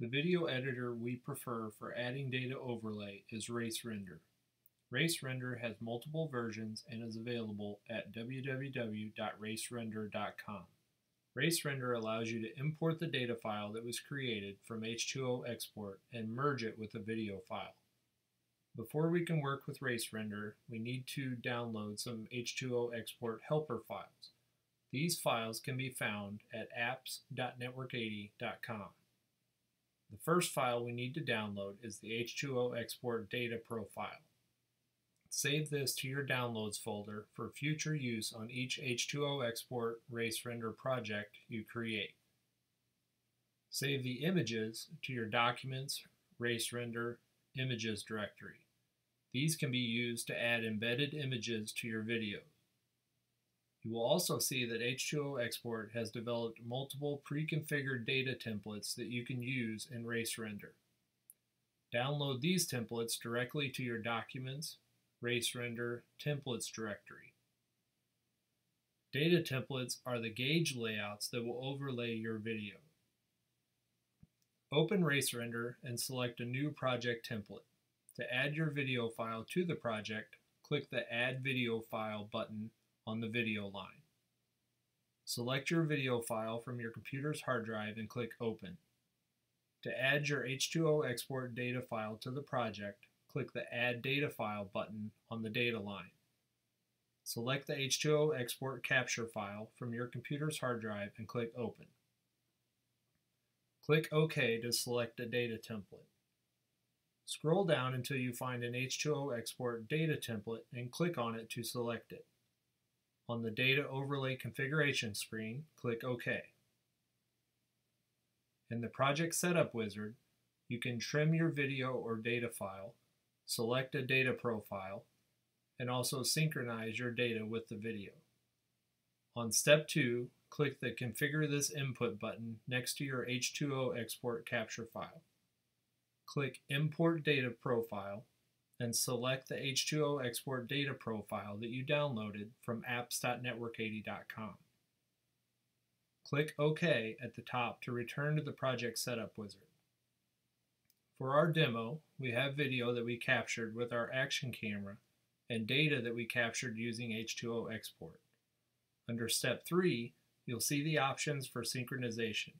The video editor we prefer for adding data overlay is RaceRender. RaceRender has multiple versions and is available at www.racerender.com. RaceRender allows you to import the data file that was created from H2O Export and merge it with a video file. Before we can work with RaceRender, we need to download some H2O Export helper files. These files can be found at apps.network80.com. The first file we need to download is the H2O Export data profile. Save this to your downloads folder for future use on each H2O Export RaceRender project you create. Save the images to your Documents, RaceRender, Images directory. These can be used to add embedded images to your video. You will also see that H2O Export has developed multiple pre-configured data templates that you can use in RaceRender. Download these templates directly to your Documents, RaceRender, Templates directory. Data templates are the gauge layouts that will overlay your video. Open RaceRender and select a new project template. To add your video file to the project, click the Add Video File button on the video line. Select your video file from your computer's hard drive and click Open. To add your H2O Export data file to the project, click the Add Data File button on the data line. Select the H2O Export capture file from your computer's hard drive and click Open. Click OK to select a data template. Scroll down until you find an H2O Export data template and click on it to select it. On the Data Overlay Configuration screen, click OK. In the Project Setup wizard, you can trim your video or data file, select a data profile, and also synchronize your data with the video. On Step 2, click the Configure This Input button next to your H2O Export capture file. Click Import Data Profile and select the H2O Export data profile that you downloaded from apps.network80.com. Click OK at the top to return to the Project Setup wizard. For our demo, we have video that we captured with our action camera and data that we captured using H2O Export. Under Step 3, you'll see the options for synchronization.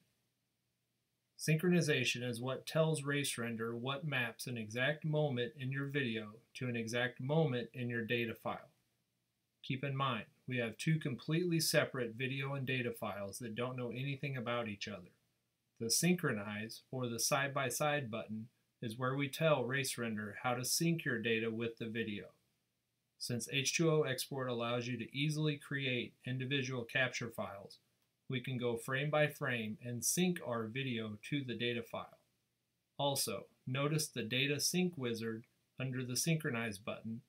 Synchronization is what tells RaceRender what maps an exact moment in your video to an exact moment in your data file. Keep in mind, we have two completely separate video and data files that don't know anything about each other. The Synchronize, or the side-by-side button, is where we tell RaceRender how to sync your data with the video. Since H2O Export allows you to easily create individual capture files, we can go frame by frame and sync our video to the data file. Also, notice the Data Sync wizard under the Synchronize button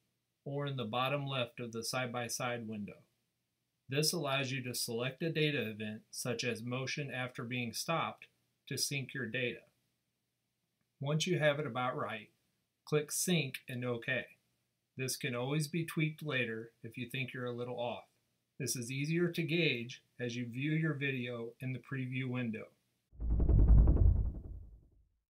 or in the bottom left of the side-by-side window. This allows you to select a data event, such as motion after being stopped, to sync your data. Once you have it about right, click Sync and OK. This can always be tweaked later if you think you're a little off. This is easier to gauge as you view your video in the preview window.